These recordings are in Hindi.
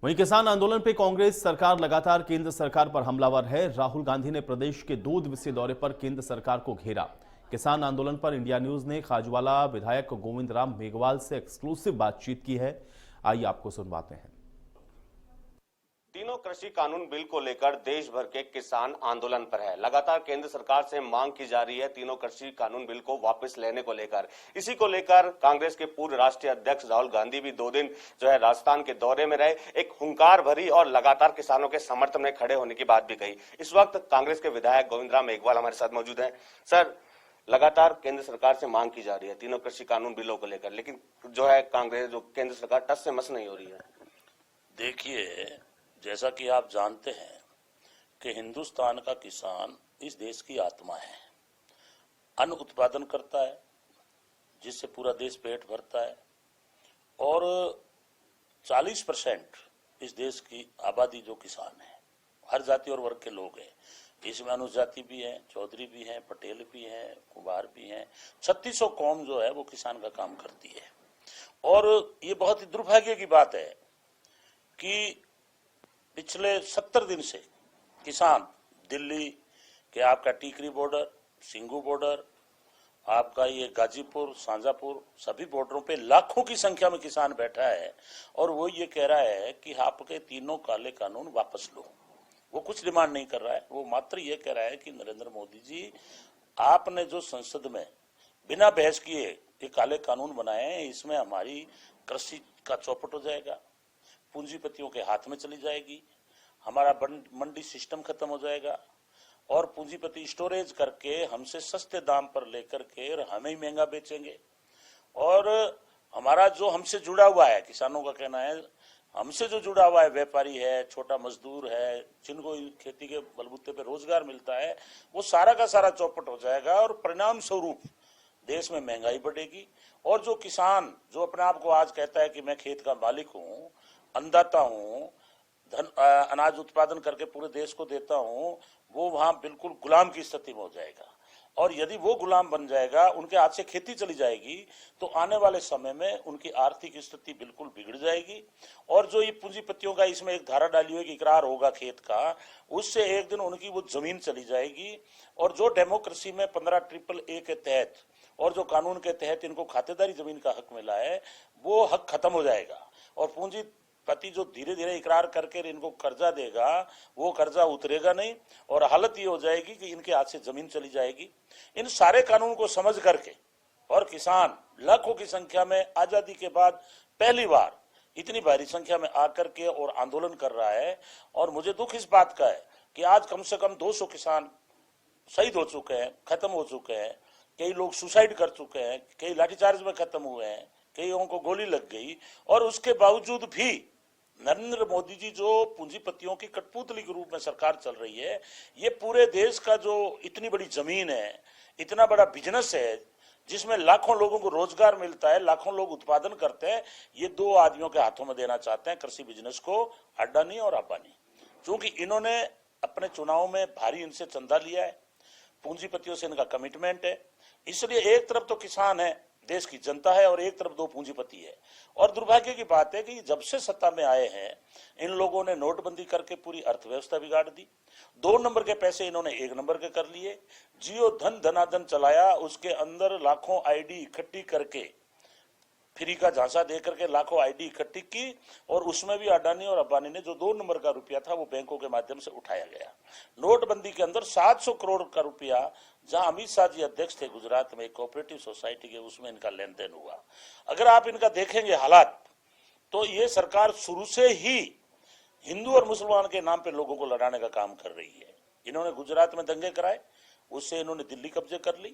वहीं किसान आंदोलन पे कांग्रेस सरकार लगातार केंद्र सरकार पर हमलावर है। राहुल गांधी ने प्रदेश के 2 दिवसीय दौरे पर केंद्र सरकार को घेरा। किसान आंदोलन पर इंडिया न्यूज ने खाजवाला विधायक गोविंद राम मेघवाल से एक्सक्लूसिव बातचीत की है। आइए आपको सुनवाते हैं। तीनों कृषि कानून बिल को लेकर देश भर के किसान आंदोलन पर है। लगातार केंद्र सरकार से मांग की जा रही है तीनों कृषि कानून बिल को वापस लेने को लेकर। इसी को लेकर कांग्रेस के पूर्व राष्ट्रीय अध्यक्ष राहुल गांधी भी 2 दिन जो है राजस्थान के दौरे में रहे। एक हुंकार भरी और लगातार किसानों के समर्थन में खड़े होने की बात भी कही। इस वक्त कांग्रेस के विधायक गोविंद राम मेघवाल हमारे साथ मौजूद है। सर, लगातार केंद्र सरकार से मांग की जा रही है तीनों कृषि कानून बिलों को लेकर, लेकिन जो है कांग्रेस जो केंद्र सरकार टस से मस नहीं हो रही है। देखिए, जैसा कि आप जानते हैं कि हिंदुस्तान का किसान इस देश की आत्मा है। अन्न उत्पादन करता है जिससे पूरा देश पेट भरता है और 40% इस देश की आबादी जो किसान है, हर जाति और वर्ग के लोग हैं। इसमें अनुजाति भी है, चौधरी भी हैं, पटेल भी हैं, कुंभार भी हैं। 3600 कौम जो है वो किसान का काम करती है। और ये बहुत ही दुर्भाग्य की बात है कि पिछले 70 दिन से किसान दिल्ली के आपका टीकरी बॉर्डर, सिंगू बॉर्डर, आपका ये गाजीपुर, शाहजहांपुर, सभी बॉर्डरों पे लाखों की संख्या में किसान बैठा है और वो ये कह रहा है कि आपके तीनों काले कानून वापस लो। वो कुछ डिमांड नहीं कर रहा है, वो मात्र ये कह रहा है कि नरेंद्र मोदी जी, आपने जो संसद में बिना बहस किए ये काले कानून बनाए हैं, इसमें हमारी कृषि का चौपट हो जाएगा, पूंजीपतियों के हाथ में चली जाएगी, हमारा मंडी सिस्टम खत्म हो जाएगा और पूंजीपति स्टोरेज करके हमसे सस्ते दाम पर लेकर के हमें ही महंगा बेचेंगे। और हमारा जो हमसे जुड़ा हुआ है, किसानों का कहना है, हमसे जो जुड़ा हुआ है व्यापारी है, छोटा मजदूर है, जिनको खेती के बलबूते पे रोजगार मिलता है, वो सारा का सारा चौपट हो जाएगा और परिणाम स्वरूप देश में महंगाई बढ़ेगी। और जो किसान जो अपने आप को आज कहता है कि मैं खेत का मालिक हूँ, अन्नदाता हूँ, अनाज उत्पादन करके पूरे देश को देता हूँ, वो वहां बिल्कुल गुलाम की स्थिति में हो जाएगा। और यदि वो गुलाम बन जाएगा, उनके हाथ से खेती चली जाएगी, तो आने वाले समय में उनकी आर्थिक स्थिति बिल्कुल बिगड़ जाएगी। और जो ये पूंजीपतियों का इसमें एक धारा डाली हुई इकरार होगा खेत का, उससे एक दिन उनकी वो जमीन चली जाएगी। और जो डेमोक्रेसी में 15AA के तहत और जो कानून के तहत इनको खातेदारी जमीन का हक मिला है, वो हक खत्म हो जाएगा। और पूंजीपति जो धीरे धीरे इकरार करके इनको कर्जा देगा, वो कर्जा उतरेगा नहीं और हालत ये हो जाएगी कि इनके हाथ से जमीन चली जाएगी। इन सारे कानून को समझ करके और किसान लाखों की संख्या में आजादी के बाद पहली बार इतनी भारी संख्या में आकर के और आंदोलन कर रहा है। और मुझे दुख इस बात का है कि आज कम से कम 200 किसान शहीद हो चुके हैं, खत्म हो चुके हैं, कई लोग सुसाइड कर चुके हैं, कई लाठीचार्ज में खत्म हुए हैं, कईयों को गोली लग गई। और उसके बावजूद भी नरेंद्र मोदी जी जो पूंजीपतियों की कठपुतली के रूप में सरकार चल रही है, ये पूरे देश का जो इतनी बड़ी जमीन है, इतना बड़ा बिजनेस है, जिसमें लाखों लोगों को रोजगार मिलता है, लाखों लोग उत्पादन करते हैं, ये 2 आदमियों के हाथों में देना चाहते हैं कृषि बिजनेस को, अडानी और अंबानी। क्योंकि इन्होंने अपने चुनाव में भारी इनसे चंदा लिया है, पूंजीपतियों से इनका कमिटमेंट है। इसलिए एक तरफ तो किसान है, देश की जनता है, और एक तरफ 2 पूंजीपति है। और दुर्भाग्य की बात है कि जब से सत्ता में आए हैं, इन लोगों ने नोटबंदी करके पूरी अर्थव्यवस्था बिगाड़ दी। 2 नंबर के पैसे इन्होंने 1 नंबर के कर लिए। जियो धन धनाधन चलाया, उसके अंदर लाखों आईडी इकट्ठी करके, फ्री का झांसा दे करके लाखों आईडी इकट्ठी की। और उसमें भी अडानी और अंबानी ने जो 2 नंबर का रुपया था वो बैंकों के माध्यम से उठाया गया। नोटबंदी के अंदर 700 करोड़ का रुपया, जहां अमित शाह जी अध्यक्ष थे गुजरात में, कोऑपरेटिव सोसाइटी के, उसमें इनका लेन देन हुआ। अगर आप इनका देखेंगे हालात, तो ये सरकार शुरू से ही हिंदू और मुसलमान के नाम पे लोगों को लड़ाने का काम कर रही है। इन्होंने गुजरात में दंगे कराए, उससे इन्होंने दिल्ली कब्जे कर ली,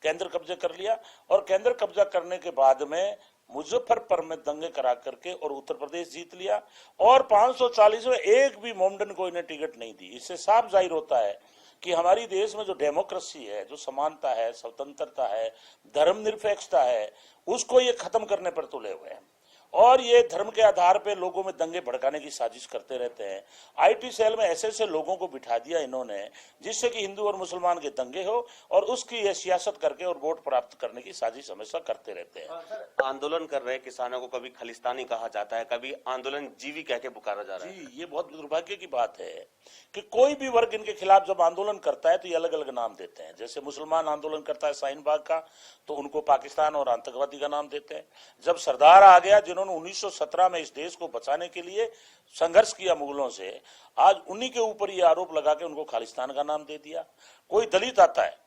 केंद्र कब्जे कर लिया, और केंद्र कब्जा करने के बाद में मुजफ्फरपुर में दंगे करा करके और उत्तर प्रदेश जीत लिया। और 540 में एक भी मोमडन को इन्हें टिकट नहीं दी। इससे साफ जाहिर होता है कि हमारी देश में जो डेमोक्रेसी है, जो समानता है, स्वतंत्रता है, धर्मनिरपेक्षता है, उसको ये खत्म करने पर तुले हुए हैं। और ये धर्म के आधार पे लोगों में दंगे भड़काने की साजिश करते रहते हैं। आईटी सेल में ऐसे ऐसे लोगों को बिठा दिया इन्होंने जिससे कि हिंदू और मुसलमान के दंगे हो और उसकी ये सियासत करके और वोट प्राप्त करने की साजिश हमेशा करते रहते हैं। आंदोलन कर रहे किसानों को कभी खालिस्तानी कहा जाता है, कभी आंदोलन जीवी कह के पुकारा जा रहा है। जी, ये बहुत दुर्भाग्य की बात है कि कोई भी वर्ग इनके खिलाफ जब आंदोलन करता है तो ये अलग अलग नाम देते हैं। जैसे मुसलमान आंदोलन करता है शाहीन बाग का तो उनको पाकिस्तान और आतंकवादी का नाम देते हैं। जब सरदार आ गया जिन्होंने 1917 में इस देश को बचाने के लिए संघर्ष किया मुगलों से, आज उन्हीं के ऊपर ये आरोप लगा के उनको खालिस्तान का नाम दे दिया। कोई दलित आता है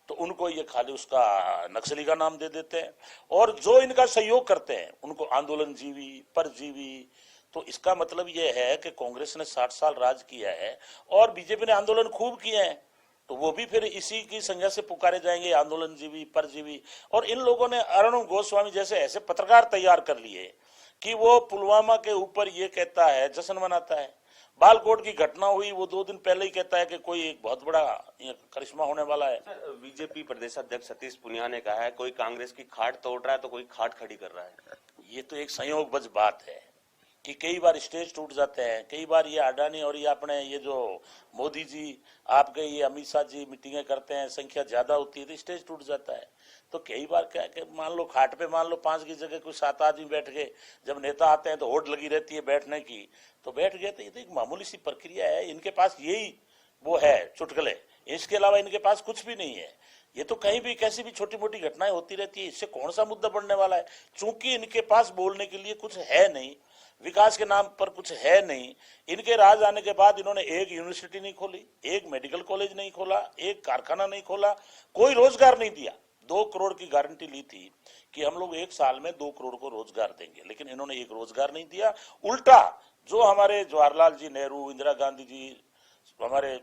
तो उनको ये खाली उसका नक्सली का नाम दे देते हैं और जो इनका सहयोग करते हैं उनको आंदोलन जीवी, परजीवी। तो इसका मतलब ये है कि कांग्रेस ने 60 साल राज किया है और बीजेपी ने आंदोलन खूब किए हैं, तो वो भी फिर इसी की संज्ञा से पुकारे जाएंगे आंदोलन जीवी, परजीवी। और इन लोगों ने अर्णव गोस्वामी जैसे ऐसे पत्रकार तैयार कर लिए कि वो पुलवामा के ऊपर ये कहता है, जश्न मनाता है। बालकोट की घटना हुई वो 2 दिन पहले ही कहता है कि कोई एक बहुत बड़ा करिश्मा होने वाला है। बीजेपी प्रदेश अध्यक्ष सतीश पूनिया ने कहा है कोई कांग्रेस की खाट तोड़ रहा है तो कोई खाट खड़ी कर रहा है। ये तो एक संयोगबद्ध बात है कि कई बार स्टेज टूट जाते हैं, कई बार ये अडानी और ये अपने ये जो मोदी जी आपके ये अमित शाह जी मीटिंगें करते हैं, संख्या ज्यादा होती है तो स्टेज टूट जाता है। तो कई बार क्या कि मान लो खाट पे मान लो 5 की जगह कोई 7 आदमी बैठ गए, जब नेता आते हैं तो होड़ लगी रहती है बैठने की, तो बैठ गए। तो ये तो एक मामूली सी प्रक्रिया है, इनके पास यही वो है चुटकुले, इसके अलावा इनके पास कुछ भी नहीं है। ये तो कहीं भी कैसी भी छोटी मोटी घटनाएं होती रहती है, इससे कौन सा मुद्दा बढ़ने वाला है। चूंकि इनके पास बोलने के लिए कुछ है नहीं, विकास के नाम पर कुछ है नहीं। इनके राज आने के बाद इन्होंने एक यूनिवर्सिटी नहीं खोली, एक मेडिकल कॉलेज नहीं खोला, एक कारखाना नहीं खोला, कोई रोजगार नहीं दिया। 2 करोड़ की गारंटी ली थी कि हम लोग 1 साल में 2 करोड़ को रोजगार देंगे, लेकिन इन्होंने एक रोजगार नहीं दिया। उल्टा जो हमारे जवाहरलाल जी नेहरू, इंदिरा गांधी जी, हमारे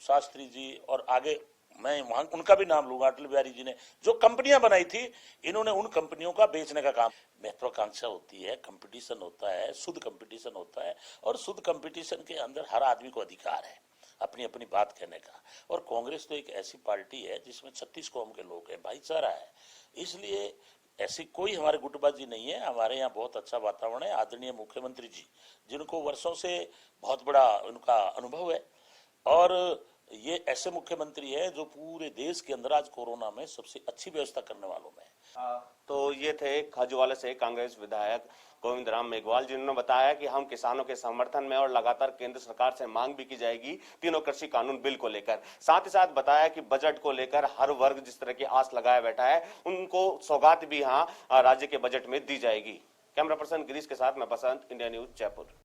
शास्त्री जी और आगे मैं वहां उनका भी नाम लूंगा, अटल बिहारी जी ने जो कंपनियां बनाई थी, इन्होंने उन कंपनियों का बेचने का काम। महत्वाकांक्षा होती है, कंपटीशन होता है, शुद्ध कंपटीशन होता है और शुद्ध कंपटीशन के अंदर हर आदमी को अधिकार है अपनी अपनी बात कहने का। और कांग्रेस तो एक ऐसी पार्टी है जिसमें 36 कौम के लोग हैं, भाईचारा है, इसलिए ऐसी कोई हमारे गुटबाजी नहीं है। हमारे यहाँ बहुत अच्छा वातावरण है। आदरणीय मुख्यमंत्री जी जिनको वर्षों से बहुत बड़ा उनका अनुभव है और ये ऐसे मुख्यमंत्री है जो पूरे देश के अंदर आज कोरोना में सबसे अच्छी व्यवस्था करने वालों में है। तो ये थे खाजूवाला से कांग्रेस विधायक गोविंद राम मेघवाल, जिन्होंने बताया कि हम किसानों के समर्थन में और लगातार केंद्र सरकार से मांग भी की जाएगी तीनों कृषि कानून बिल को लेकर। साथ ही साथ बताया कि बजट को लेकर हर वर्ग जिस तरह की आस लगाया बैठा है उनको सौगात भी यहाँ राज्य के बजट में दी जाएगी। कैमरा पर्सन गिरीश के साथ मैं बसंत, इंडिया न्यूज जयपुर।